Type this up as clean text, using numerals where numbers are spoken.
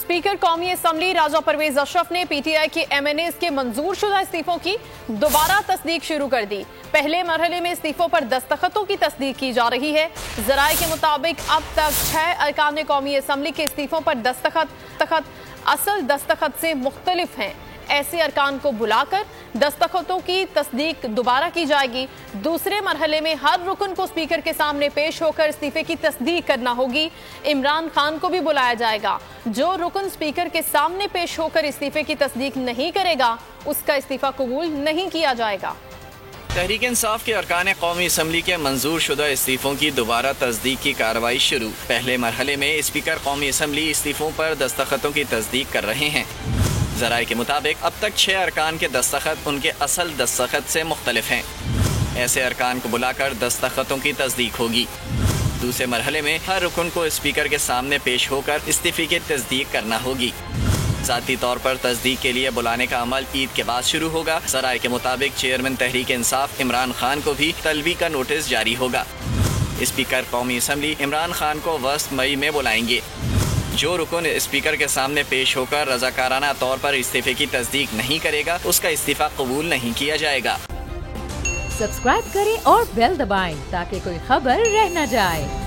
Speaker कौमी assembly राजा परवेज अशरफ ने PTI के एमएनएस के मंजूर शुदा इस्तीफों की दोबारा तस्दीक शुरू कर दी। पहले मरहले में इस्तीफों पर दस्तखतों की तस्दीक की जा रही है। जराये के मुताबिक अब तक 6 अरकान कौमी असम्बली के इस्तीफों पर दस्तखत असल दस्तखत से मुख्तलिफ हैं। ऐसे अरकान को बुलाकर दस्तखतों की तस्दीक दोबारा की जाएगी। दूसरे मरहले में हर रुकन को स्पीकर के सामने पेश होकर इस्तीफे की तस्दीक करना होगी। इमरान खान को भी बुलाया जाएगा। जो रुकन स्पीकर के सामने पेश होकर इस्तीफे की तस्दीक नहीं करेगा उसका इस्तीफा कबूल नहीं किया जाएगा। तहरीक इंसाफ के अरकान कौमी असम्बली के मंजूर शुदा इस्तीफों की दोबारा तस्दीक की कार्रवाई शुरू। पहले मरहले में स्पीकर कौमी असम्बली इस्तीफों पर दस्तखतों की तस्दीक कर रहे हैं। जराये के मुताबिक अब तक 6 अरकान के दस्तखत उनके असल दस्तखत से मुख्तलिफ हैं। ऐसे अरकान को बुलाकर दस्तखतों की तस्दीक होगी। दूसरे मरहले में हर रुकन को स्पीकर के सामने पेश होकर इस्तीफे की तस्दीक करना होगी। ज़ाती तौर पर तस्दीक के लिए बुलाने का अमल ईद के बाद शुरू होगा। जराये के मुताबिक चेयरमैन तहरीक इंसाफ इमरान खान को भी तलबी का नोटिस जारी होगा। स्पीकर कौमी असम्बली इमरान खान को वस्त मई में बुलाएंगे। जो रुकन स्पीकर के सामने पेश होकर रजाकाराना तौर पर इस्तीफे की तस्दीक नहीं करेगा उसका इस्तीफा कबूल नहीं किया जाएगा। सब्सक्राइब करें और बेल दबाएं ताकि कोई खबर रह न जाए।